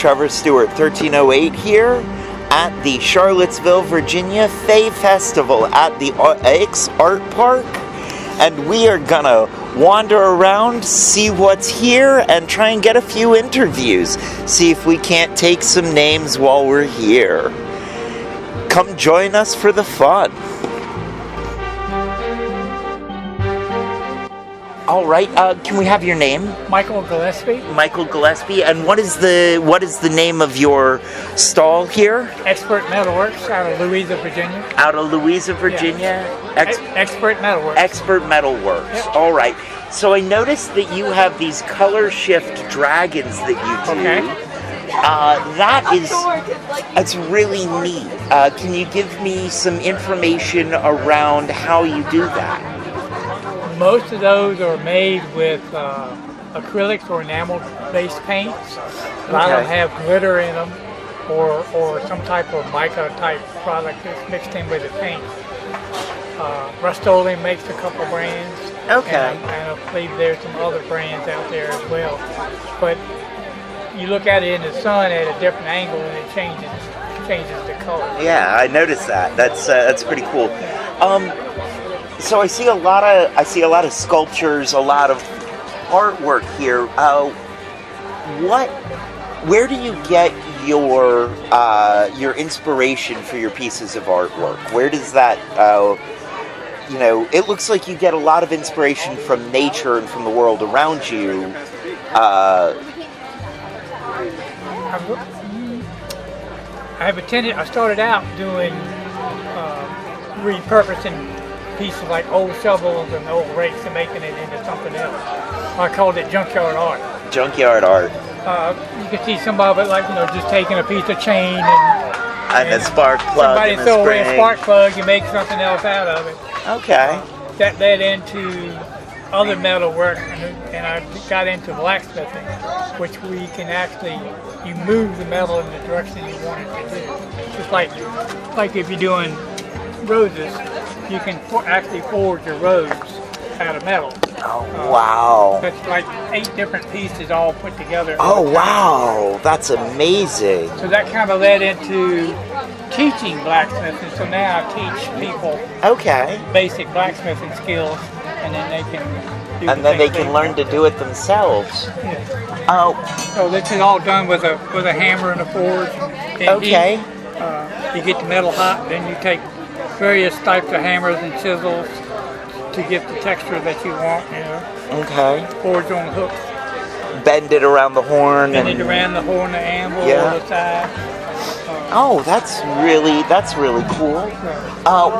Trevor Stewart, 1308 here at the Charlottesville, Virginia Fay Festival at the X Art Park. And we are gonna wander around, see what's here, and try and get a few interviews. See if we can't take some names while we're here. Come join us for the fun. All right, can we have your name? Michael Gillespie. Michael Gillespie, and what is the name of your stall here? Expert Metalworks out of Louisa, Virginia. Out of Louisa, Virginia. Yeah. Expert Metalworks. Expert Metalworks. Yep. All right. So I noticed that you have these color shift dragons that you do. Okay. That's really neat. Can you give me some information around how you do that? Most of those are made with acrylics or enamel-based paints. A lot of them have glitter in them, or some type of mica-type product that's mixed in with the paint. Rust-Oleum makes a couple brands. Okay. And I believe there's some other brands out there as well. But you look at it in the sun at a different angle, and it changes the color. Yeah, I noticed that. That's pretty cool. So I see a lot of sculptures, a lot of artwork here. Where do you get your inspiration for your pieces of artwork? Where does that it looks like you get a lot of inspiration from nature and from the world around you. I started out doing repurposing pieces like old shovels and old rakes and making it into something else. I called it junkyard art. Junkyard art. You can see some of it like just taking a piece of chain and a spark plug. Somebody throw away a spark plug, you make something else out of it. Okay. That led into other metal work, and I got into blacksmithing, which we can actually move the metal in the direction you want it to do. Just like if you're doing roses, you can actually forge your rose out of metal. Oh, wow. That's like 8 different pieces all put together. Oh, wow. That's amazing. So that kind of led into teaching blacksmithing. So now I teach people basic blacksmithing skills, and then they can learn to do it themselves. Yeah. Oh. So this is all done with a hammer and a forge. And okay. You get the metal hot, then you take various types of hammers and chisels to get the texture that you want. Okay. Forge on the hook. Bend it around the horn. Bend it around the horn, the anvil, on the side. That's really cool.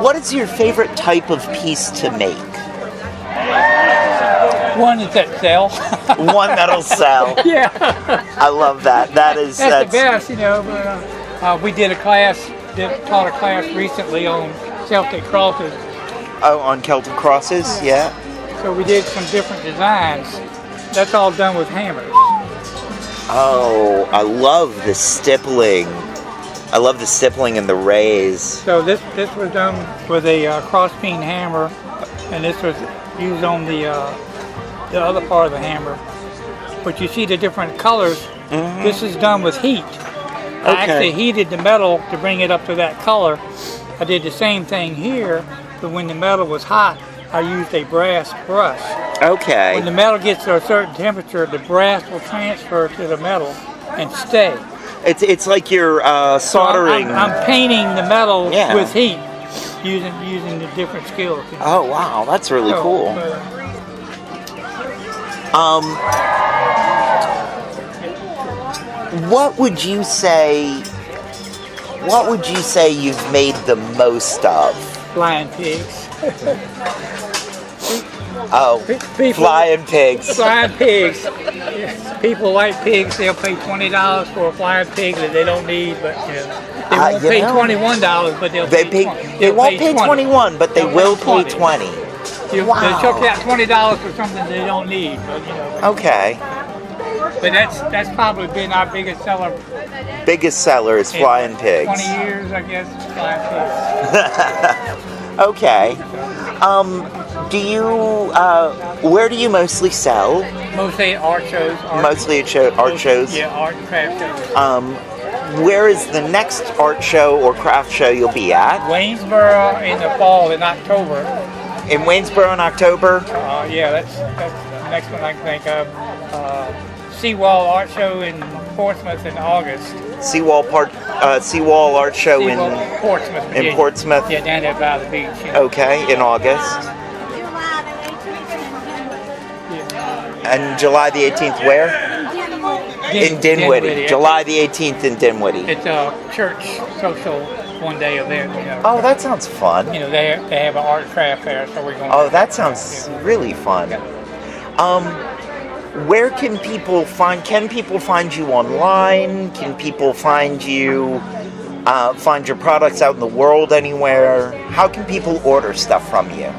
What is your favorite type of piece to make? One that sell. One that'll sell. Yeah. I love that. That's the best, But we did taught a class recently on Celtic crosses. Oh, on Celtic crosses, yeah. So we did some different designs. That's all done with hammers. Oh, I love the stippling. I love the stippling and the rays. So this was done with a cross-peen hammer, and this was used on the other part of the hammer. But you see the different colors. Mm-hmm. This is done with heat. I actually heated the metal to bring it up to that color. I did the same thing here, but when the metal was hot, I used a brass brush. Okay. When the metal gets to a certain temperature, the brass will transfer to the metal and stay. It's like you're soldering. So I'm painting the metal with heat using the different skills. Oh wow, that's really cool. What would you say you've made the most of? Flying pigs. Flying pigs. Flying pigs. People like pigs. They'll pay $20 for a flying pig that they don't need, but they won't pay $21, but they'll pay $20. They won't pay $21, but they will pay $20. They'll chuck out $20 for something they don't need. But, Okay. But that's probably been our biggest seller. Biggest seller is flying pigs. 20 years, I guess, flying pigs. Okay. Do you, where do you mostly sell? Mostly at art shows. Mostly at art shows? Yeah, art and craft shows. Where is the next art show or craft show you'll be at? Waynesboro in the fall in October. In Waynesboro in October? Yeah, that's the next one I can think of. Seawall Art Show in Portsmouth in August. Seawall Art Show Portsmouth, Virginia. in Portsmouth? Yeah, down there by the beach. You know. Okay, in August. July the 18th in Dinwiddie. And July the 18th where? In Dinwiddie. July the 18th in Dinwiddie. It's a church social one-day event. You know. Oh, that sounds fun. You know, they have an art craft fair, so we're going. Oh, that sounds really fun. Where can people find you online? Can people find you, find your products out in the world anywhere? How can people order stuff from you?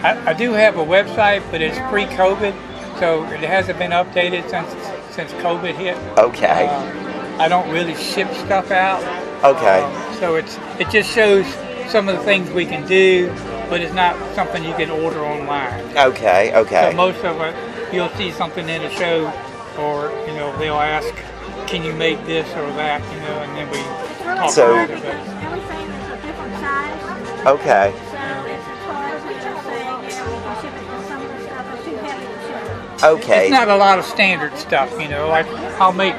I do have a website, but it's pre-COVID, so it hasn't been updated since COVID hit. Okay. I don't really ship stuff out. Okay. So it just shows some of the things we can do, but it's not something you can order online. Okay. So most of it, you'll see something in a show, or you know, they'll ask, "Can you make this or that?" You know, and then we talk about it. Everything is a different size. Okay. So if it's hard, we just say, yeah, we can ship it to some of the stuff that's too heavy to ship. Okay. It's not a lot of standard stuff, you know. Like I'll make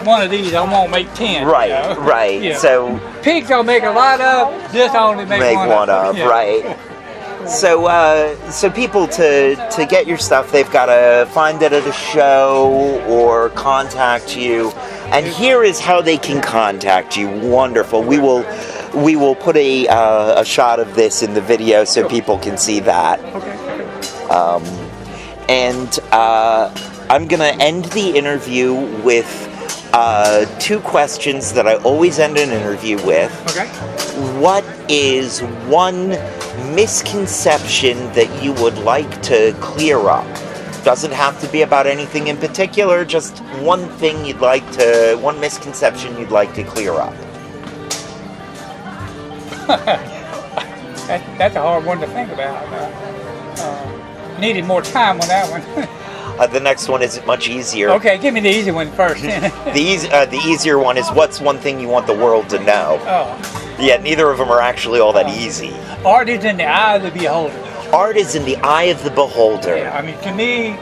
one of these. I won't make 10. Right. You know? Right. Yeah. So pigs I'll make a lot of. This I only make one of. Yeah. Right. So people to get your stuff, they've got to find it at a show or contact you. And here is how they can contact you. Wonderful. We will put a shot of this in the video so people can see that. Okay. And I'm gonna end the interview with 2 questions that I always end an interview with. Okay. What is one misconception that you would like to clear up? Doesn't have to be about anything in particular, just one misconception you'd like to clear up. That's a hard one to think about. Needed more time on that one. The next one is much easier. Okay, give me the easy one first. The easier one is, what's one thing you want the world to know? Oh. Yeah, neither of them are actually all that easy. Art is in the eye of the beholder. Art is in the eye of the beholder. Yeah, I mean, to me,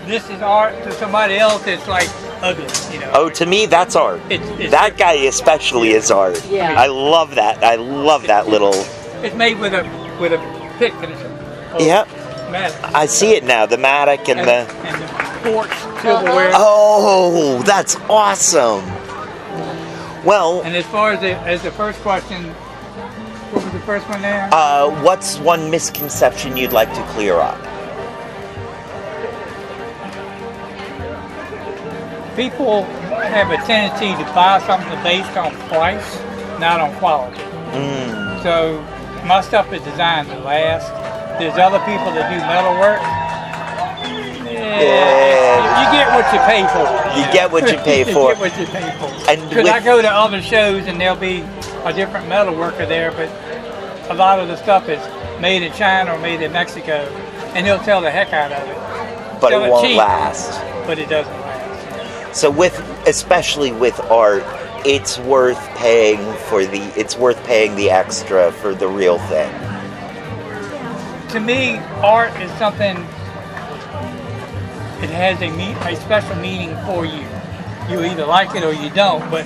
this is art. To somebody else, it's like ugly, you know. Oh, to me, that's art. It's that guy especially is art. Yeah. I love that. I love that little... It's made with a pick and it's Yep. Matic. I see it now, the Matic and the quartz silverware. Oh, that's awesome. Well, And as far as the first question, what was the first one there? what's one misconception you'd like to clear up? People have a tendency to buy something based on price, not on quality. So my stuff is designed to last. There's other people that do metal work. You get what you pay for. You get what you pay for. You get what you pay for. And Because I go to other shows and there'll be a different metal worker there, but a lot of the stuff is made in China or made in Mexico, and they'll sell the heck out of it. But Sell it won't cheap, last. But it doesn't last. So especially with art, it's worth paying the extra for the real thing. To me, art is something. It has a special meaning for you. You either like it or you don't. But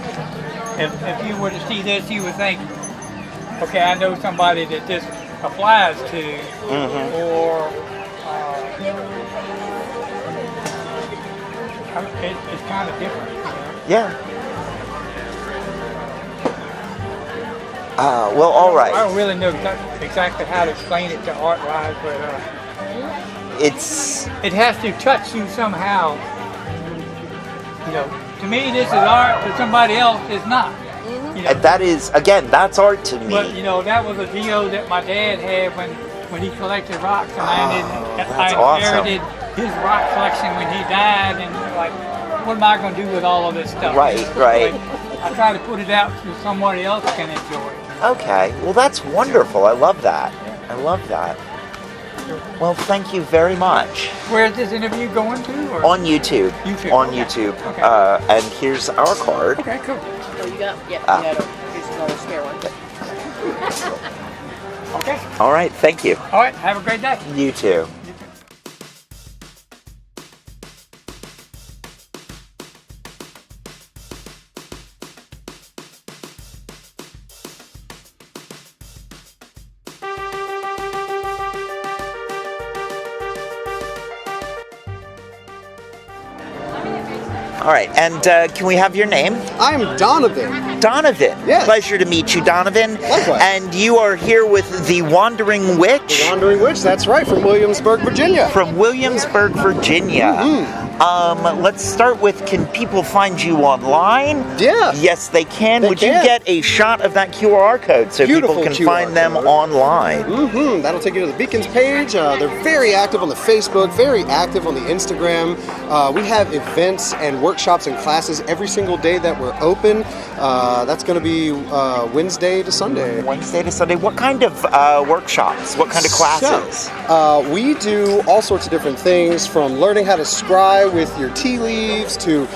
if you were to see this, you would think, okay, I know somebody that this applies to, or it's kind of different. You know? Yeah. Well, all right. I don't really know exactly how to explain it to art-wise, but it has to touch you somehow. You know, to me, this is art. To somebody else, it's not. You know? And that is, again, that's art to me. But you know, that was a deal that my dad had when he collected rocks, and I inherited his rock collection when he died, and like, what am I going to do with all of this stuff? Right. Like, I try to put it out so somebody else can enjoy it. Okay, well that's wonderful. I love that. I love that. Well, thank you very much. Where is this interview going to? Or? On YouTube. YouTube, On okay. YouTube. Okay. And here's our card. Okay, cool. Oh, you got? Yeah, you got here's another spare one. Okay. All right, thank you. All right, have a great day. You too. All right, and can we have your name? I'm Donovan. Donovan. Yes. Pleasure to meet you, Donovan. Likewise. And you are here with the Wandering Witch The Wandering Witch, that's right, from Williamsburg, Virginia. from Williamsburg, Virginia. Mm-hmm. Let's start with, can people find you online? Yeah. Yes, they can. They Would can. you get a shot of that QR code so Beautiful people can QR find them code. online? Mm-hmm. That'll take you to the Beacons page. They're very active on the Facebook, very active on the Instagram. We have events and workshops and classes every single day that we're open. That's going to be Wednesday to Sunday. Wednesday to Sunday. What kind of workshops? What kind of classes? So, we do all sorts of different things, from learning how to scry with your tea leaves to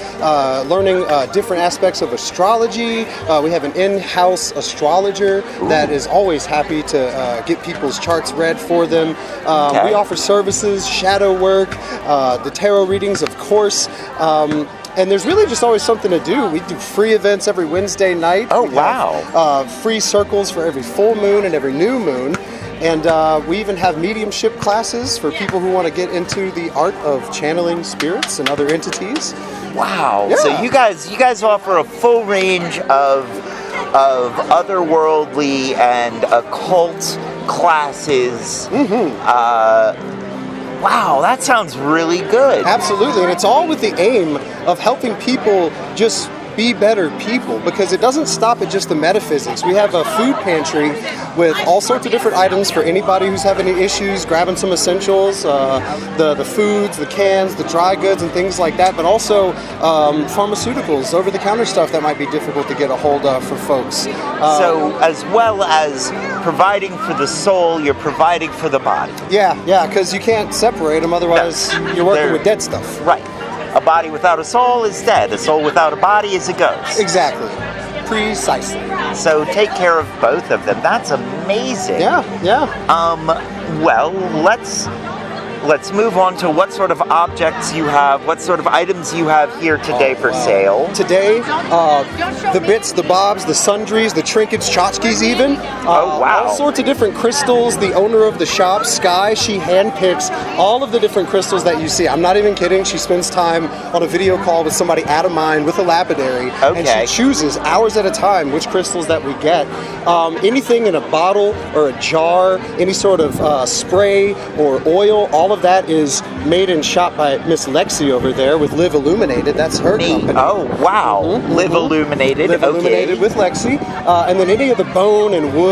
learning different aspects of astrology. We have an in-house astrologer that is always happy to get people's charts read for them. Okay. We offer services, shadow work, the tarot readings, of course. And there's really just always something to do. We do free events every Wednesday night. Oh, We have, wow. free circles for every full moon and every new moon. And we even have mediumship classes for people who want to get into the art of channeling spirits and other entities. Wow. Yeah. So you guys offer a full range of otherworldly and occult classes. Wow, that sounds really good. Absolutely, and it's all with the aim of helping people just be better people, because it doesn't stop at just the metaphysics. We have a food pantry with all sorts of different items for anybody who's having any issues, grabbing some essentials, the foods, the cans, the dry goods, and things like that, but also pharmaceuticals, over-the-counter stuff that might be difficult to get a hold of for folks. So as well as providing for the soul, you're providing for the body. Yeah, because you can't separate them, otherwise you're working They're- with dead stuff. Right. A body without a soul is dead. A soul without a body is a ghost. Exactly. Precisely. So take care of both of them. That's amazing. Yeah. Well, let's move on to what sort of objects you have, what sort of items you have here today for sale. Today, the bits, the bobs, the sundries, the trinkets, tchotchkes even. Oh, wow. All sorts of different crystals. The owner of the shop, Sky, she handpicks all of the different crystals that you see. I'm not even kidding. She spends time on a video call with somebody out of mind with a lapidary. Okay. And she chooses hours at a time which crystals that we get. Anything in a bottle or a jar, any sort of spray or oil, all of that is made and shot by Miss Lexi over there with Live Illuminated. That's her company. Oh, wow. Live Illuminated. Live Illuminated with Lexi. And then any of the bone and wood,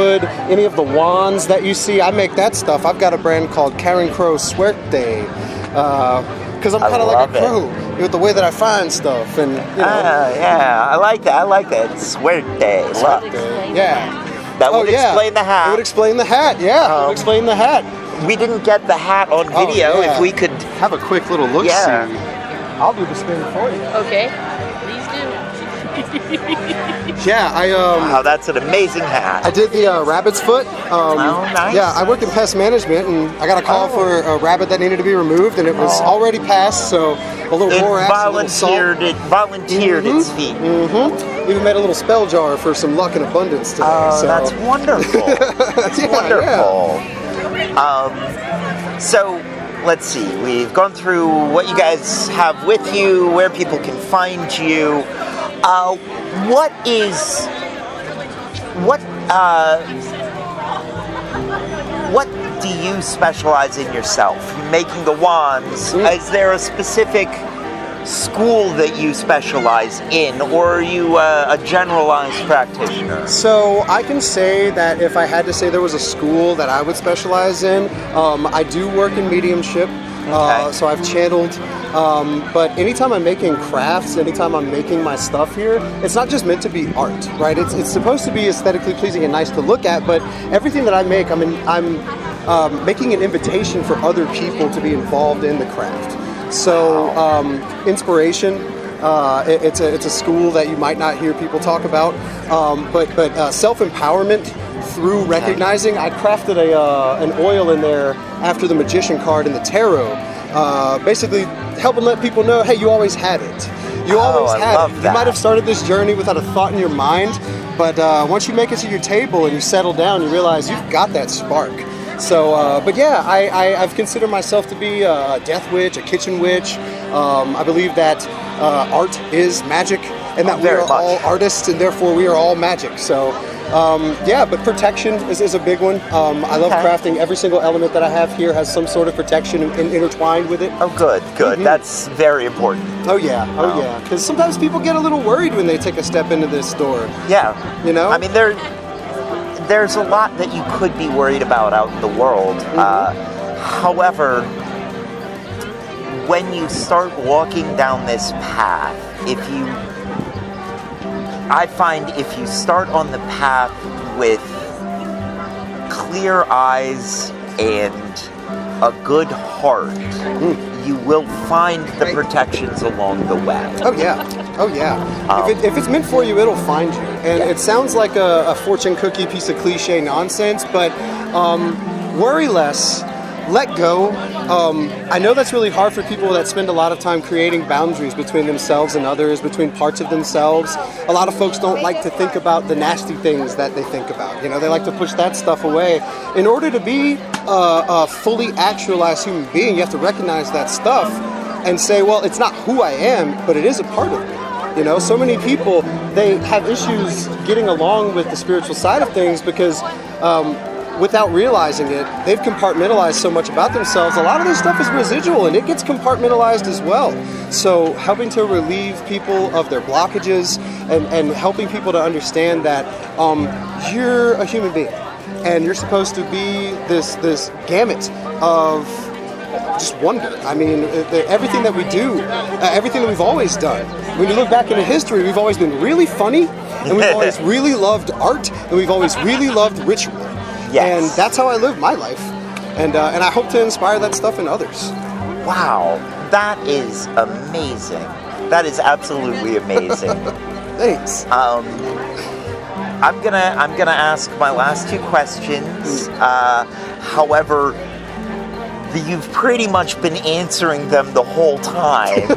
any of the wands that you see, I make that stuff. I've got a brand called Karen Crow Suerte. Because I'm I kind of like love a it. crow with the way that I find stuff. And, you know. Yeah, I like that. Suerte. Love. Yeah. That would explain the It hat. would explain the hat, yeah. It would explain the hat. We didn't get the hat on Oh, video. yeah. If we could. Have a quick little look-see. Yeah. I'll do the spin for you. Okay, please do. Yeah, Wow, that's an amazing hat. I did the rabbit's foot. Nice. Yeah, I work in pest management, and I got a call for a rabbit that needed to be removed, and it was already passed, so a little It borax, a little salt. volunteered its feet. Even made a little spell jar for some luck and abundance today. Oh, so. that's wonderful. That's Yeah, wonderful. So, let's see. We've gone through what you guys have with you, where people can find you. What do you specialize in yourself? You're making the wands. Is there a specific school that you specialize in, or are you a generalized practitioner? So I can say that if I had to say there was a school that I would specialize in, I do work in mediumship. Okay. So I've channeled, but anytime I'm making crafts, anytime I'm making my stuff here, it's not just meant to be art, right? It's supposed to be aesthetically pleasing and nice to look at, but everything that I make, I'm making an invitation for other people to be involved in the craft. So inspiration. It's a school that you might not hear people talk about, but self-empowerment through recognizing. I crafted an oil in there after the Magician card in the tarot, basically helping let people know, hey, you always had it. You always I had love it. that. You might have started this journey without a thought in your mind, but once you make it to your table and you settle down, you realize you've got that spark. So, but yeah, I've considered myself to be a death witch, a kitchen witch. I believe that art is magic, and that we very are much. all artists, and therefore we are all magic. So, yeah, but protection is a big one. I love Okay. crafting. Every single element that I have here has some sort of protection intertwined with it. Oh, good. That's very important. Oh yeah, because sometimes people get a little worried when they take a step into this store. Yeah. You know? I mean, there's a lot that you could be worried about out in the world. However, when you start walking down this path, I find if you start on the path with clear eyes and a good heart, you will find the protections along the way. Oh yeah. If it's meant for you, it'll find you. And it sounds like a fortune cookie piece of cliche nonsense, but worry less, let go. I know that's really hard for people that spend a lot of time creating boundaries between themselves and others, between parts of themselves. A lot of folks don't like to think about the nasty things that they think about. You know, they like to push that stuff away. In order to be a fully actualized human being, you have to recognize that stuff and say, well, it's not who I am, but it is a part of me. You know, so many people, they have issues getting along with the spiritual side of things because without realizing it, they've compartmentalized so much about themselves. A lot of this stuff is residual and it gets compartmentalized as well. So helping to relieve people of their blockages and helping people to understand that you're a human being and you're supposed to be this gamut of just wonder. I mean, everything that we do, everything that we've always done. When you look back into history, we've always been really funny, and we've always really loved art, and we've always really loved ritual. Yes. And that's how I live my life. And I hope to inspire that stuff in others. Wow, that is amazing. That is absolutely amazing. Thanks. I'm gonna ask my last two questions. However, you've pretty much been answering them the whole time.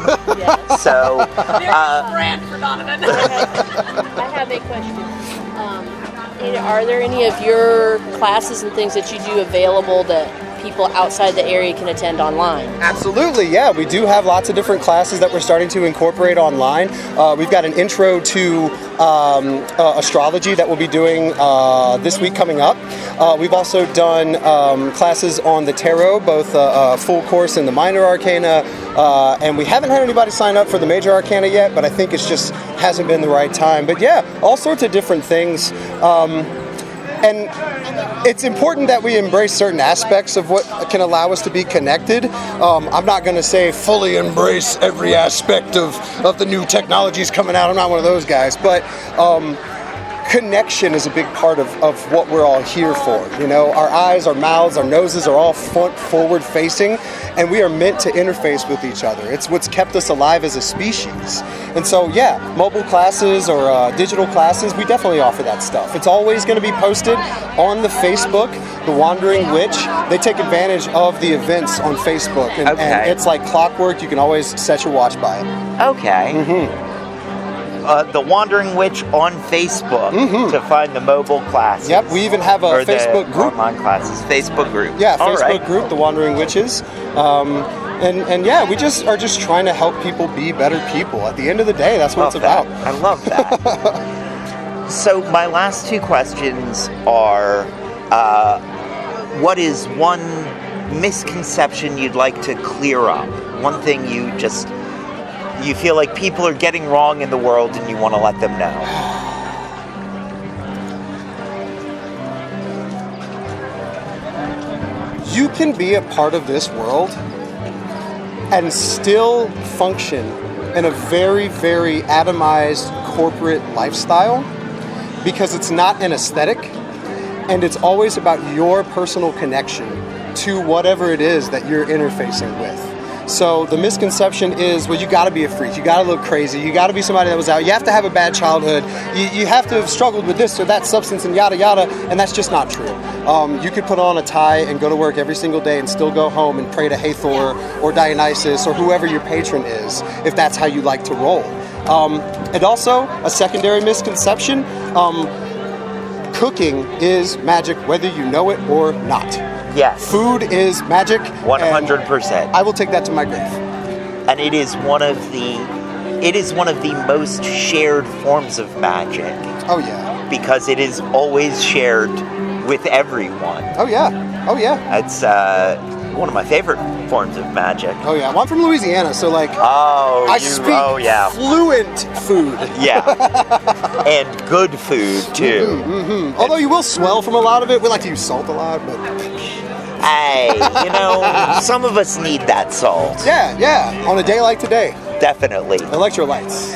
So, Brand for Donovan. I have a question. Are there any of your classes and things that you do available that people outside the area can attend online? Absolutely, yeah. We do have lots of different classes that we're starting to incorporate online. We've got an intro to astrology that we'll be doing this week coming up. We've also done classes on the tarot, both a full course in the minor arcana, and we haven't had anybody sign up for the major arcana yet, but I think it's just hasn't been the right time. But yeah, all sorts of different things. And it's important that we embrace certain aspects of what can allow us to be connected. I'm not going to say fully embrace every aspect of the new technologies coming out. I'm not one of those guys. But connection is a big part of what we're all here for. You know, our eyes, our mouths, our noses are all forward facing, and we are meant to interface with each other. It's what's kept us alive as a species. And so, yeah, mobile classes or digital classes, we definitely offer that stuff. It's always going to be posted on the Facebook, The Wandering Witch. They take advantage of the events on Facebook, and it's like clockwork. You can always set your watch by it. okay. The Wandering Witch on Facebook to find the mobile classes. Yep, we even have a or Facebook the group. online classes. Facebook group. Yeah, All Facebook right. group, The Wandering Witches. And yeah, we just are just trying to help people be better people. At the end of the day, that's what it's about. I love that. So my last two questions are, what is one misconception you'd like to clear up? One thing you feel like people are getting wrong in the world and you want to let them know? You can be a part of this world and still function in a very, very atomized corporate lifestyle because it's not an aesthetic and it's always about your personal connection to whatever it is that you're interfacing with. So the misconception is, well, you got to be a freak, you got to look crazy, you got to be somebody that was out, you have to have a bad childhood, you have to have struggled with this or that substance and yada yada, and that's just not true. You could put on a tie and go to work every single day and still go home and pray to Hathor or Dionysus or whoever your patron is, if that's how you like to roll. And also, a secondary misconception, cooking is magic whether you know it or not. Yes. Food is magic. 100%. I will take that to my grave. And it is one of the most shared forms of magic Oh yeah. because it is always shared with everyone. Oh yeah. Oh yeah. It's one of my favorite forms of magic. Oh yeah. Well, I'm from Louisiana, so like I speak fluent food. Yeah. And good food too. Although you will swell from a lot of it. We like to use salt a lot, but Hey, some of us need that salt. yeah. On a day like today, Definitely. electrolytes.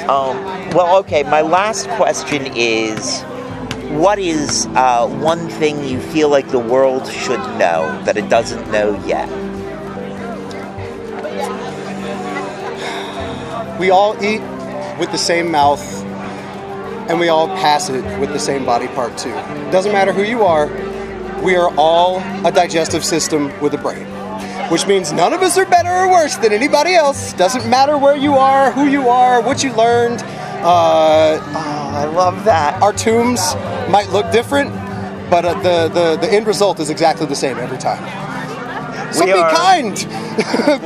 Well, okay, my last question is, what is one thing you feel like the world should know that it doesn't know yet? We all eat with the same mouth, and we all pass it with the same body part too. Doesn't matter who you are, we are all a digestive system with a brain. Which means none of us are better or worse than anybody else. Doesn't matter where you are, who you are, what you learned. I love that. Our tombs might look different, but the end result is exactly the same every time. So be kind.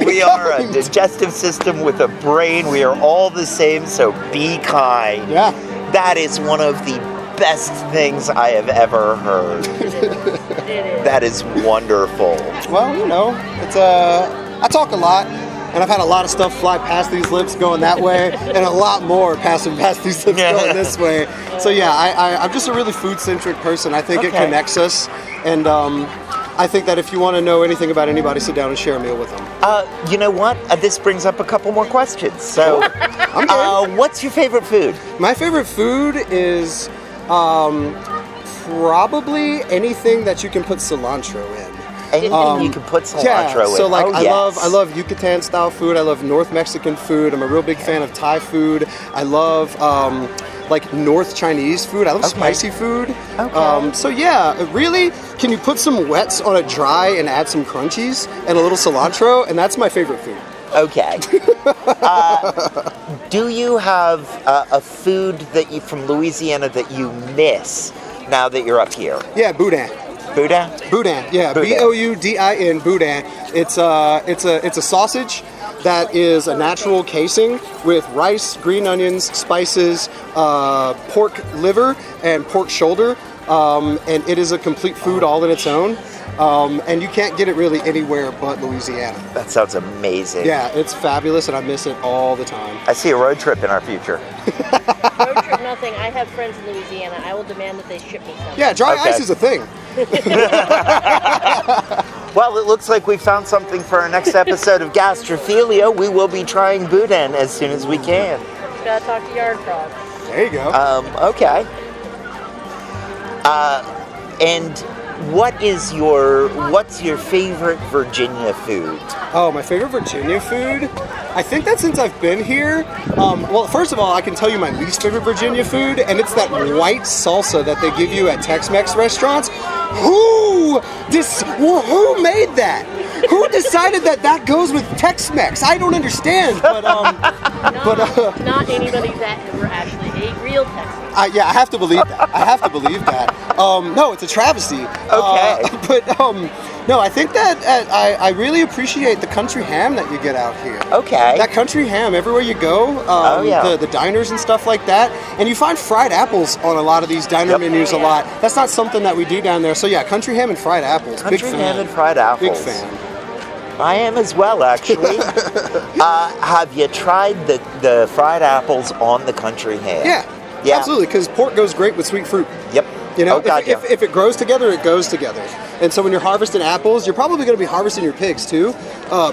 We are a digestive system with a brain. We are all the same, so be kind. Yeah. That is one of the best things I have ever heard. That is wonderful. Well, it's I talk a lot, and I've had a lot of stuff fly past these lips going that way, and a lot more passing past these lips going this way. So yeah, I'm just a really food-centric person. I think it connects us, and I think that if you want to know anything about anybody, sit down and share a meal with them. You know what? This brings up a couple more questions. So, I'm good. what's your favorite food? My favorite food is probably anything that you can put cilantro in. Anything you can put cilantro in. So like Oh, I yes. love Yucatan style food. I love North Mexican food. I'm a real big fan of Thai food. I love like North Chinese food. I love spicy food. Okay. So yeah, really, can you put some wets on it dry and add some crunchies and a little cilantro, and that's my favorite food. Okay. Do you have a food that you from Louisiana that you miss now that you're up here? Yeah, boudin. Boudin? Boudin, yeah, Boudin. Boudin, boudin. It's a sausage that is a natural casing with rice, green onions, spices, pork liver, and pork shoulder, and it is a complete food all in its own. And you can't get it really anywhere but Louisiana. That sounds amazing. Yeah, it's fabulous, and I miss it all the time. I see a road trip in our future. Road trip, nothing. I have friends in Louisiana. I will demand that they ship me some. Yeah, dry Okay. ice is a thing. Well, it looks like we found something for our next episode of Gastrophilia. We will be trying boudin as soon as we can. Just gotta talk to Yard Frog. There you go. Okay. And what's your favorite Virginia food? Oh, my favorite Virginia food? I think that since I've been here, well, first of all, I can tell you my least favorite Virginia food, and it's that white salsa that they give you at Tex-Mex restaurants. Who made that? Who decided that goes with Tex-Mex? I don't understand, but Not anybody that ever actually ate real Texas. yeah, I have to believe that. No, it's a travesty. Okay. No, I think that I really appreciate the country ham that you get out here. Okay. That country ham, everywhere you go, the diners and stuff like that, and you find fried apples on a lot of these diner menus a lot. That's not something that we do down there. So yeah, country ham and fried apples. Country Big fan. ham and fried apples. Big fan. I am as well, actually. Have you tried the fried apples on the country ham? Yeah, Yeah. absolutely, because pork goes great with sweet fruit. Yep. You know, Oh, God, if it grows together, it goes together. And so when you're harvesting apples, you're probably going to be harvesting your pigs too.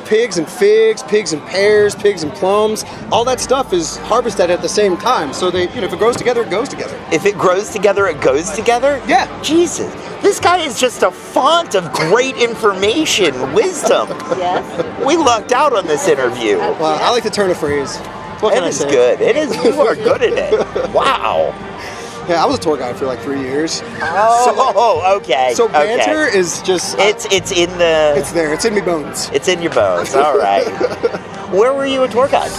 Pigs and figs, pigs and pears, pigs and plums. All that stuff is harvested at the same time. So they, if it grows together, it goes together. If it grows together, it goes together? Yeah. Jesus. This guy is just a font of great information, wisdom. Yes. We lucked out on this interview. Well, I like to turn a phrase. What can It I is say? good. It is. You are good at it. Wow. Yeah, I was a tour guide for like 3 years. Oh, okay. So okay. banter is just It's in the. it's there. It's in me bones. It's in your bones. All right. Where were you a tour guide?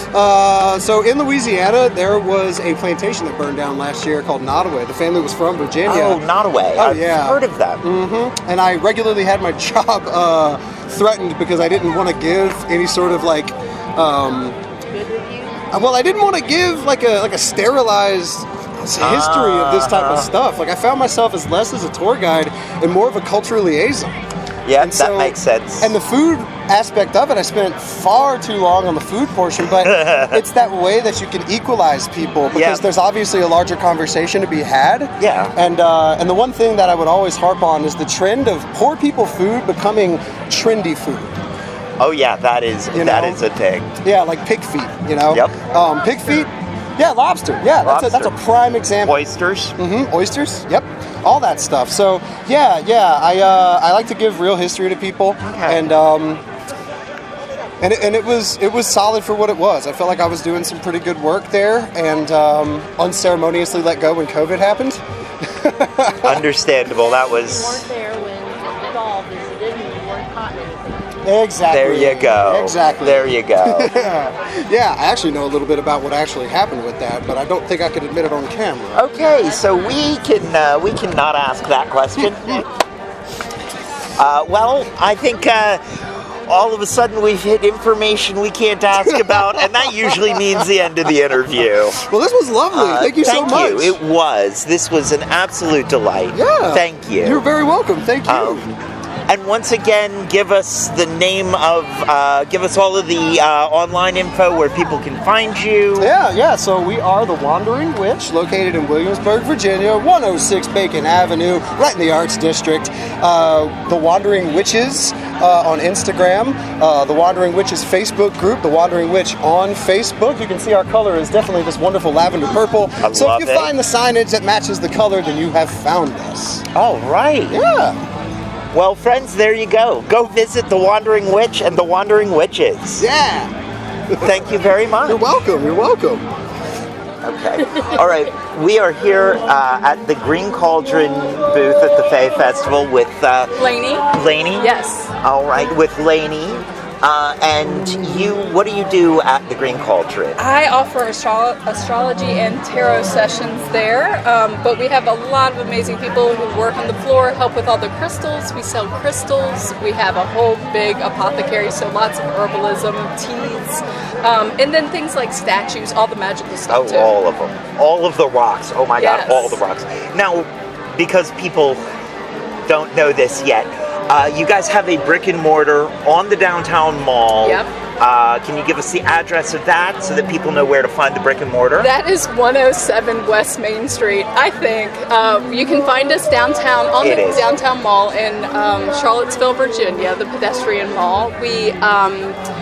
So in Louisiana, there was a plantation that burned down last year called Nottoway. The family was from Virginia. Oh, Nottoway. Oh, I've yeah. heard of them. And I regularly had my job threatened because I didn't want to give any sort of like. Good review. Well, I didn't want to give like a sterilized history of this type of stuff. Like I found myself as less as a tour guide and more of a cultural liaison. Yeah, And that makes sense. And the food aspect of it, I spent far too long on the food portion, but it's that way that you can equalize people because Yeah. there's obviously a larger conversation to be had. Yeah. And the one thing that I would always harp on is the trend of poor people food becoming trendy food. Oh yeah, that is You that know? is a thing. Yeah, like pig feet, you know? Yep. Pig feet, yeah, lobster. Yeah, that's a Lobster. prime example. Oysters. Oysters, yep, all that stuff. So yeah, I like to give real history to people, Okay. and it was solid for what it was. I felt like I was doing some pretty good work there, and unceremoniously let go when COVID happened. Understandable. That You was. weren't there when it evolved as it did, and you weren't caught in anything. Exactly. There you go. Exactly. There you go. Yeah, I actually know a little bit about what actually happened with that, but I don't think I could admit it on camera. Okay, so we can not ask that question. Well, I think all of a sudden we've hit information we can't ask about, and that usually means the end of the interview. Well, this was lovely. Thank you so much. Thank you. It was. This was an absolute delight. Yeah. Thank you. You're very welcome. Thank you. And once again, give us the name of, give us all of the online info where people can find you. Yeah. So we are the Wandering Witch, located in Williamsburg, Virginia, 106 Bacon Avenue, right in the Arts District. The Wandering Witches on Instagram, the Wandering Witches Facebook group, the Wandering Witch on Facebook. You can see our color is definitely this wonderful lavender purple. So love if you it. find the signage that matches the color, then you have found us. All right. Yeah. Well, friends, there you go. Go visit the Wandering Witch and the Wandering Witches. Yeah. Thank you very much. You're welcome. You're welcome. Okay. All right. We are here at the Green Cauldron booth at the Fae Festival with Lainey? Lainey. Yes. All right, with Lainey. And you, what do you do at the Green Cauldron? I offer astrology and tarot sessions there, but we have a lot of amazing people who work on the floor, help with all the crystals. We sell crystals. We have a whole big apothecary, so lots of herbalism, teas, and then things like statues, all the magical stuff Oh, too. all of them. All of the rocks. Oh my Yes. God, all the rocks. Now, because people don't know this yet, you guys have a brick and mortar on the downtown mall. Yep. Can you give us the address of that so that people know where to find the brick and mortar? That is 107 West Main Street, I think. You can find us downtown on It the is. downtown mall in Charlottesville, Virginia, the pedestrian mall. We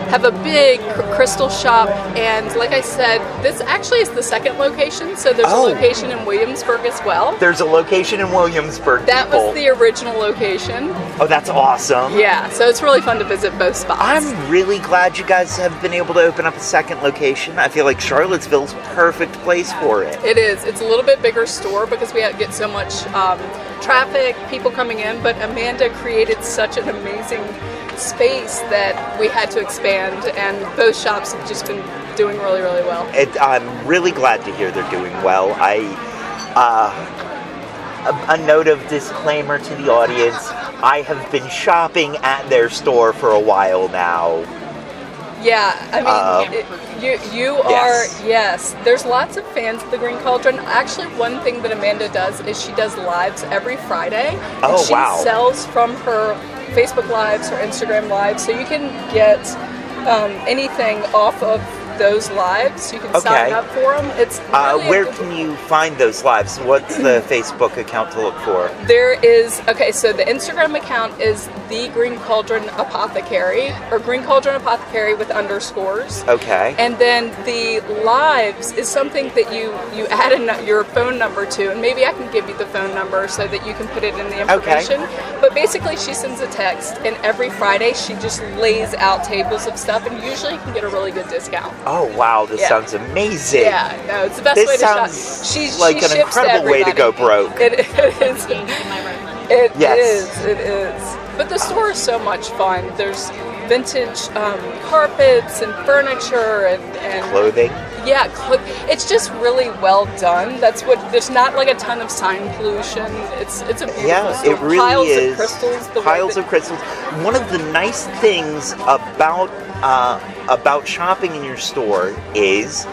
have a big crystal shop, and like I said, this actually is the second location, so there's Oh. a location in Williamsburg as well. There's a location in Williamsburg. That people. was the original location. Oh, that's awesome. Yeah, so it's really fun to visit both spots. I'm really glad you guys have been able to open up a second location. I feel like Charlottesville's a perfect place for it. It is. It's a little bit bigger store because we get so much traffic, people coming in, but Amanda created such an amazing space that we had to expand, and both shops have just been doing really, really well. I'm really glad to hear they're doing well. A note of disclaimer to the audience, I have been shopping at their store for a while now. Yeah, I mean, you are, yes. yes. There's lots of fans of the Green Cauldron. Actually, one thing that Amanda does is she does lives every Friday. Oh, and she wow. sells from her Facebook Lives, her Instagram Lives, so you can get anything off of those lives. You can Okay. sign up for them. It's really Where can you find those lives? What's the Facebook account to look for? There is, okay, so the Instagram account is the Green Cauldron Apothecary, or Green Cauldron Apothecary with underscores. Okay. And then the lives is something that you add your phone number to, and maybe I can give you the phone number so that you can put it in the information. But basically, she sends a text, and every Friday she just lays out tables of stuff, and usually you can get a really good discount. Oh wow, this Yeah. sounds amazing. Yeah, no, it's the best This way to shop. sounds like an ships to incredible way to go everybody. broke. It is. It Yes. is. But the store is so much fun. There's vintage carpets and furniture and Clothing. yeah, it's just really well done. That's what. There's not like a ton of sign pollution. It's a beautiful Yeah, store. it really Piles is. of crystals. The way Piles that- of crystals. One of the nice things about shopping in your store is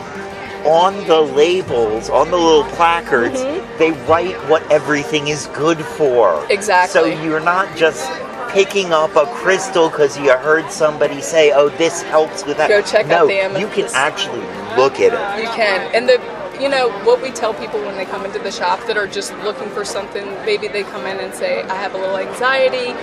on the labels, on the little placards, they write what everything is good for. Exactly. So you're not just picking up a crystal because you heard somebody say, "Oh, this helps with that." Go check no, out the you can amethyst. actually look at it. You can. And what we tell people when they come into the shop that are just looking for something, maybe they come in and say, I have a little anxiety.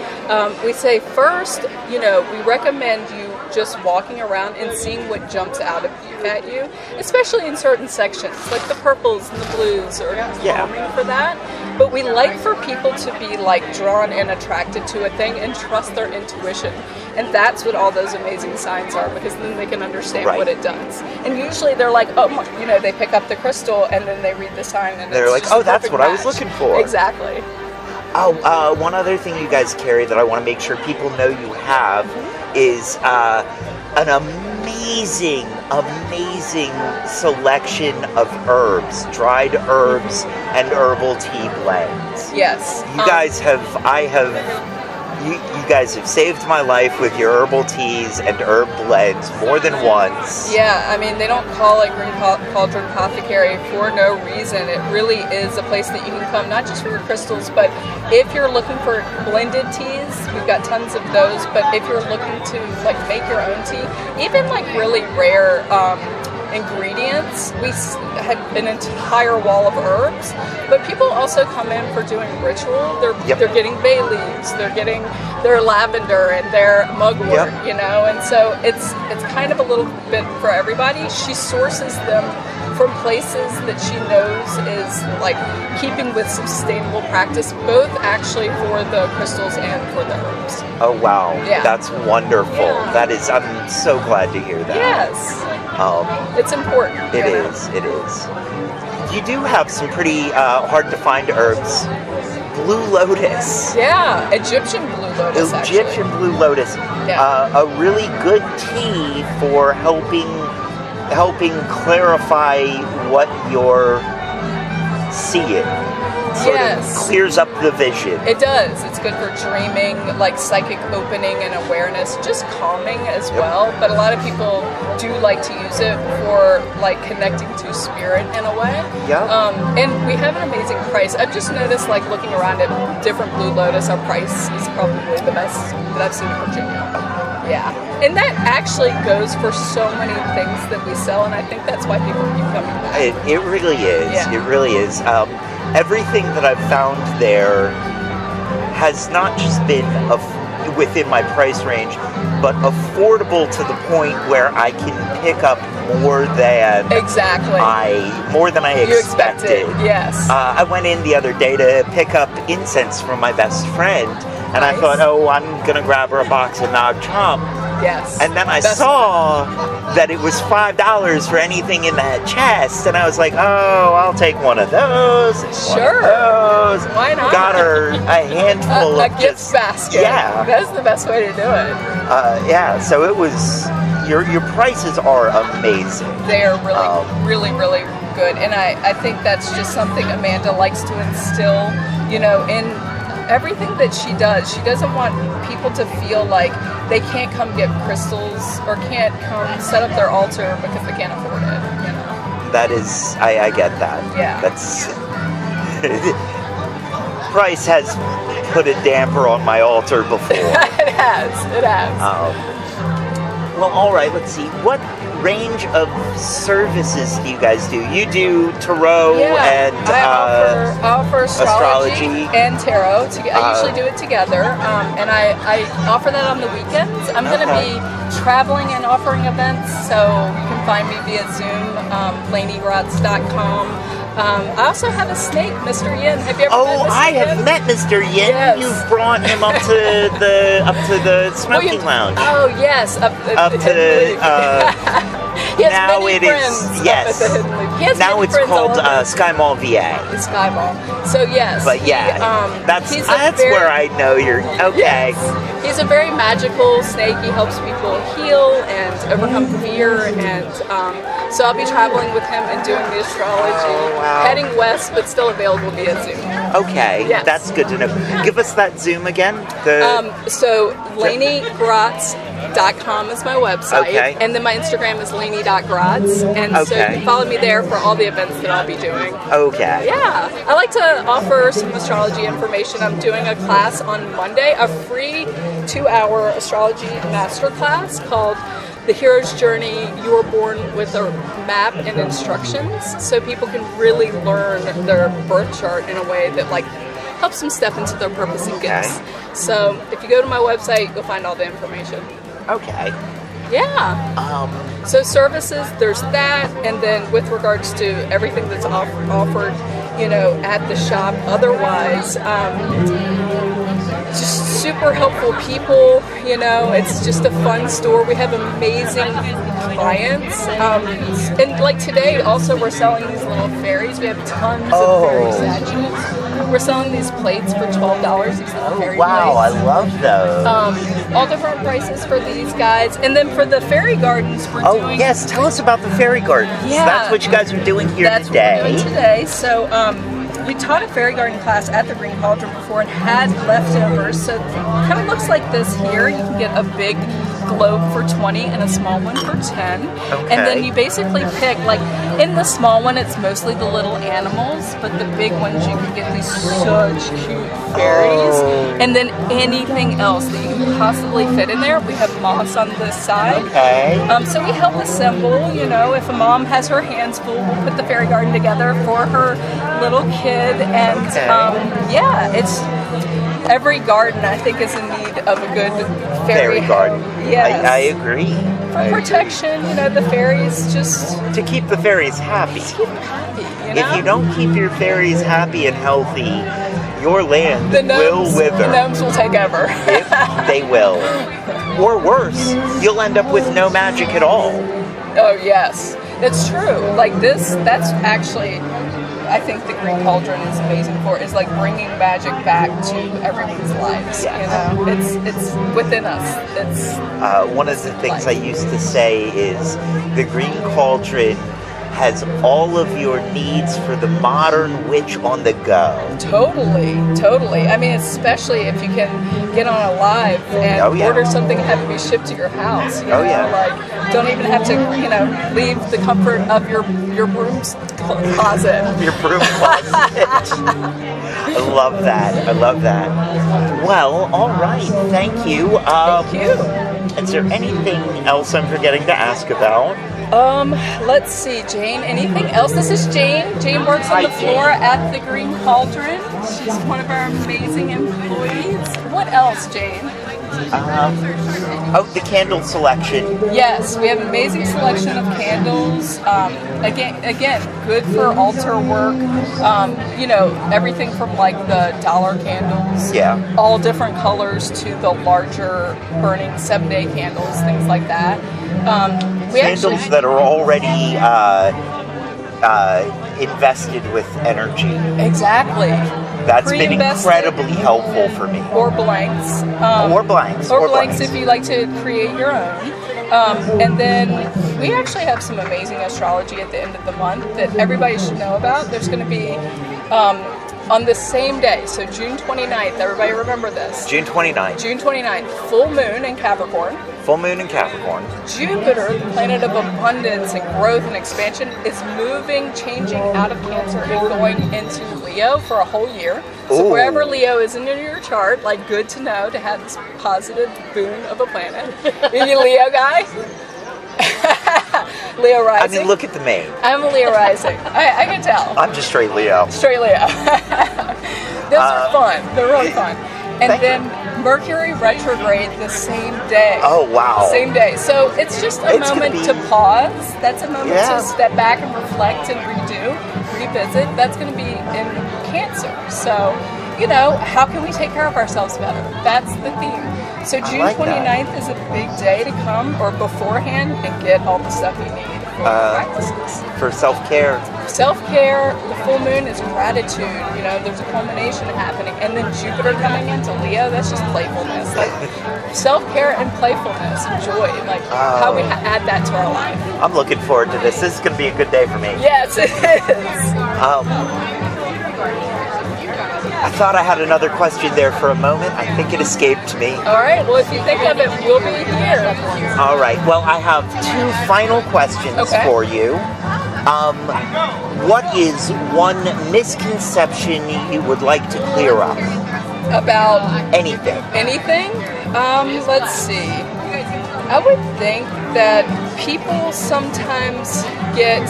We say first, we recommend you just walking around and seeing what jumps out at you, especially in certain sections, like the purples and the blues are calming for that. But we like for people to be like drawn and attracted to a thing and trust their intuition. And that's what all those amazing signs are, because then they can understand Right. what it does. And usually they're like, they pick up the crystal and then they read the sign and They're it's like, just a "Oh, that's perfect what I was match." looking for. Exactly. Oh, one other thing you guys carry that I want to make sure people know you have is an amazing selection of herbs, dried herbs, and herbal tea blends. Yes. You guys you guys have saved my life with your herbal teas and herb blends more than once. Yeah, I mean, they don't call it Green Cauldron Apothecary for no reason. It really is a place that you can come, not just for your crystals, but if you're looking for blended teas, we've got tons of those. But if you're looking to like make your own tea, even like really rare ingredients, we had an entire wall of herbs. But people also come in for doing ritual. They're getting bay leaves, they're getting their lavender and their mugwort, and so it's kind of a little bit for everybody. She sources them from places that she knows is like keeping with sustainable practice, both actually for the crystals and for the herbs. Oh wow, Yeah. that's wonderful. Yeah. That is, I'm so glad to hear that. Yes, it's important. It is. It is. You do have some pretty hard to find herbs. Blue lotus. Yeah, Egyptian blue lotus. Egyptian actually. blue lotus. Yeah. A really good tea for helping clarify what you're seeing. Sort Yes. of clears up the vision. It does. It's good for dreaming, like psychic opening and awareness, just calming as well. But a lot of people do like to use it for like connecting to spirit in a way. Yeah. And we have an amazing price. I've just noticed, like looking around at different blue lotus, our price is probably the best that I've seen in Virginia. Yeah. And that actually goes for so many things that we sell, and I think that's why people keep coming back. It really is. Yeah. It really is. Everything that I've found there has not just been within my price range, but affordable to the point where I can pick up more than Exactly. more than I You expected. expected, yes. I went in the other day to pick up incense from my best friend, and I Nice. thought, oh, I'm gonna grab her a box of Nag Chomp. Yes. And then I Best- saw that it was $5 for anything in that chest, and I was like, oh, I'll take one of those. And Sure. One of those. Why not? Got her a handful a of gift just, basket. Yeah. That's the best way to do it. Yeah. So it was. Your prices are amazing. They are really, Um, really, really good. And I think that's just something Amanda likes to instill, in everything that she does. She doesn't want people to feel like they can't come get crystals or can't come set up their altar because they can't afford it, That is, I get that. Yeah. That's. Price has put a damper on my altar before. It has. Well, all right. Let's see. What range of services do you guys do? You do tarot and I offer astrology and tarot. I usually do it together, and I offer that on the weekends. I'm going to be traveling and offering events, so you can find me via Zoom, LaineyGratz.com. I also have a snake, Mr. Yin. Have you ever met Mr. Yin? I have met Mr. Yin. Yes. You've brought him up to the smoking lounge. Oh yes, up to he has now many it friends is up yes. at the Hidden Loop. He has Now many it's friends called all over. Sky Mall VA. Sky Mall. So yes. But yeah, that's where I know you're. Okay. Yes. He's a very magical snake. He helps people heal and overcome fear, and so I'll be traveling with him and doing the astrology, heading west, but still available via Zoom. Okay, Yes. that's good to know. Give us that Zoom again. So LaineyGratz.com is my website, Okay. and then my Instagram is Lainey.Gratz, and so you Okay. can follow me there for all the events that I'll be doing. Okay. Yeah, I like to offer some astrology information. I'm doing a class on Monday, a free 2-hour astrology masterclass called The Hero's Journey. You were born with a map and instructions, so people can really learn their birth chart in a way that helps them step into their purpose and gifts. So if you go to my website, you'll find all the information. Okay. Yeah. So services, there's that, and then with regards to everything that's offered, at the shop. Otherwise, just super helpful people. It's just a fun store. We have amazing clients, and like today, also we're selling these little fairies. We have tons of fairy statues. We're selling these plates for $12. These little fairy Wow, plates. I love those. All different prices for these guys, and then for the fairy gardens, we're doing. Yes, tell us about the fairy gardens. Yeah. That's what you guys are doing here That's today. what we're doing today. So we taught a fairy garden class at the Green Cauldron before and had leftovers. So it kind of looks like this here. You can get a big globe for 20 and a small one for 10. Okay. And then you basically pick, in the small one, it's mostly the little animals, but the big ones, you can get these such cute fairies. And then anything else that you can possibly fit in there. We have moss on this side. Okay. So we help assemble, if a mom has her hands full, we'll put the fairy garden together for her little kid. And it's every garden, I think, is in need of a good fairy garden. Yes. I agree. For protection, the fairies just To keep the fairies happy. keep them happy, If you don't keep your fairies happy and healthy, your land the gnomes, will wither. The gnomes will take over. They will. Or worse, you'll end up with no magic at all. Oh, yes. That's true. That's actually, I think the Green Cauldron is amazing for, is bringing magic back to everyone's lives. It's within us. It's One of the things I used to say is the Green Cauldron has all of your needs for the modern witch on the go. Totally. I mean, especially if you can get on a live and order something and have it be shipped to your house. Don't even have to, leave the comfort of your broom's closet. Your broom closet. I love that. Well, all right. Thank you. Thank you. Is there anything else I'm forgetting to ask about? Let's see, Jane. Anything else? This is Jane. Jane works on Hi, the floor Jane. at the Green Cauldron. She's one of our amazing employees. What else, Jane? The candle selection. Yes, we have an amazing selection of candles. Again, good for altar work. Everything from the dollar candles, all different colors, to the larger burning 7-day candles, things like that. Candles that are already invested with energy. Exactly. That's been incredibly helpful for me. Or blanks. Or blanks. Or blanks if you like to create your own. And then we actually have some amazing astrology at the end of the month that everybody should know about. There's going to be on the same day, so June 29th, everybody remember this. June 29th. June 29th, full moon in Capricorn. Full moon in Capricorn. Jupiter, the planet of abundance and growth and expansion, is moving, changing out of Cancer and going into Leo for a whole year. So Ooh. wherever Leo is in your chart, like good to know to have this positive boon of a planet. Are you a Leo guy? Leo I rising. mean, look at the mane. I'm a Leo rising. I can tell. I'm just straight Leo. Straight Leo. Those are fun. They're really fun. And thank then Mercury retrograde the same day. Oh, wow. Same day. So it's just a It's gonna moment be- to pause. That's a moment Yeah. to step back and reflect and revisit. That's going to be in Cancer. So, you know, how can we take care of ourselves better? That's the theme. So June like that. 29th is a big day to come or beforehand and get all the stuff you need for practices. For self-care. Self-care, the full moon is gratitude, you know, there's a culmination happening. And then Jupiter coming into Leo, that's just playfulness. Like self-care and playfulness and joy, like how we add that to our life. I'm looking forward to this. This is going to be a good day for me. Yes, it is. I thought I had another question there for a moment. I think it escaped me. All right, well, if you think of it, we'll be here. All right. Well, I have two final questions Okay. for you. What is one misconception you would like to clear up? About Anything. anything? Let's see. I would think that people sometimes get,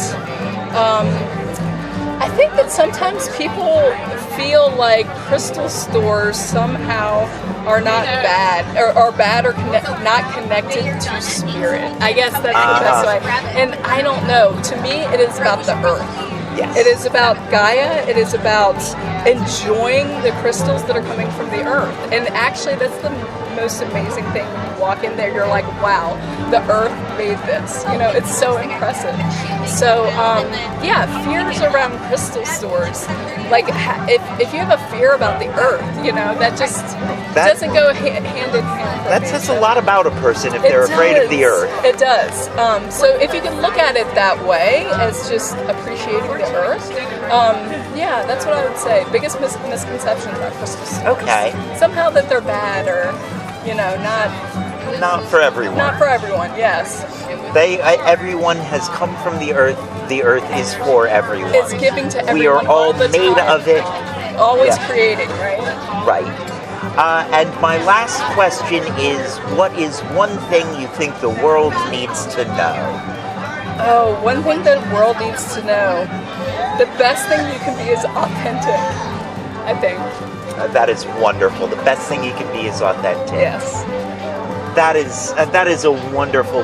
I think that sometimes people feel like crystal stores somehow are not bad, or bad or not connected to spirit. I guess that's the best way. And I don't know. To me, it is about the earth. Yes. It is about Gaia. It is about enjoying the crystals that are coming from the earth. And actually, that's the most amazing thing. When you walk in there, you're like, wow, the earth made this. You know, it's so impressive. So, yeah, fears around crystal stores. Like, if you have a fear about the earth, you know, that doesn't go hand in hand. That says a lot about a person if they're afraid of the earth. It does. So if you can look at it that way, as just appreciating the earth, yeah, that's what I would say. Biggest misconception about crystal stores. Okay. Somehow that they're bad or, you know, Not for everyone. not for everyone. Yes, Everyone has come from the earth. The earth is for everyone. it's giving to everyone. We are all the made time. of it. Always Yeah. creating, right? Right. And my last question is, what is one thing you think the world needs to know? Oh, one thing the world needs to know: the best thing you can be is authentic. I think. That is wonderful. The best thing you can be is authentic. Yes. That is a wonderful,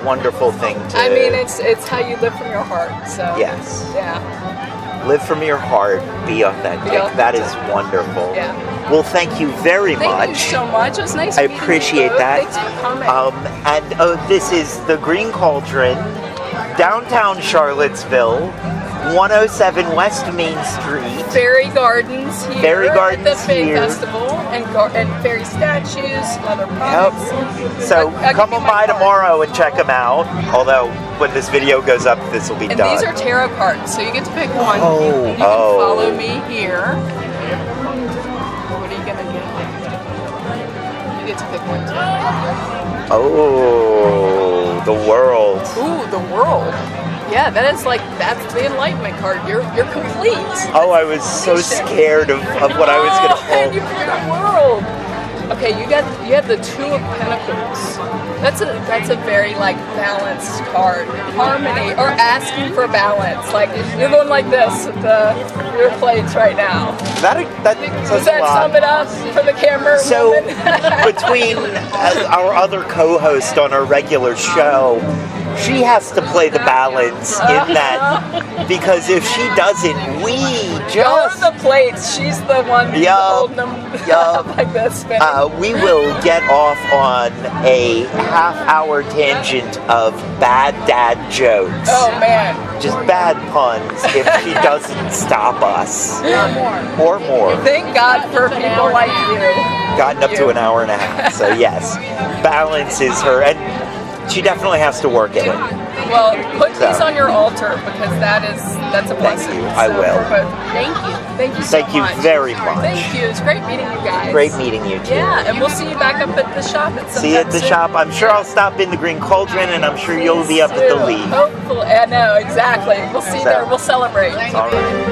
wonderful thing to. I mean, it's how you live from your heart. So. Yes. Yeah. Live from your heart. Be authentic. Be authentic. That is wonderful. Yeah. Well, thank you very Thank much. you so much. It was nice. I meeting you appreciate both. that. Thanks for coming. And this is the Green Cauldron, downtown Charlottesville, 107 West Main Street. Fairy Gardens here Fairy Gardens at the Fae here. Festival, and fairy statues, and other products. So I'll come give you on my by card. tomorrow and check them out. Although when this video goes up, this will be And done. these are tarot cards, so you get to pick one. Oh, You can oh. follow me here. What are you gonna get? You get to pick one too. Oh, the world. Ooh, the world. Yeah, that's the Enlightenment card. You're complete. Oh, I was so scared of what I was And going you to picked the world. Okay, you have the Two of Pentacles. That's a very like balanced card. Harmony or asking for balance. Like you're going like this with your plates right now. pull. That Does says a that lot. sum it up for the camera So, woman? between our other co-host on our regular show, she has to play the balance in that, because if she doesn't, we Y'all are just the plates. She's the one Yup. holding them Yup. like this. Spinning. we will get off on a half-hour tangent of bad dad jokes. Oh man. Just bad puns if she doesn't stop us. Or more. Thank God for people like you. Gotten up to an hour and a half. So yes, balance is her, and she definitely has to work at it. Well, put these So. on your altar because that's a blessing. you. I will. for both. Thank you. Thank you so Thank you much. very much. Thank you. It's great meeting you guys. Great meeting you too. Yeah, and we'll see you back up at the shop at some See you at the soon. shop. I'm sure I'll stop in the Green Cauldron, and I'm sure you'll be up at the Soon. Leaf. Hopefully, I know exactly. We'll see you So. there. We'll celebrate. All right.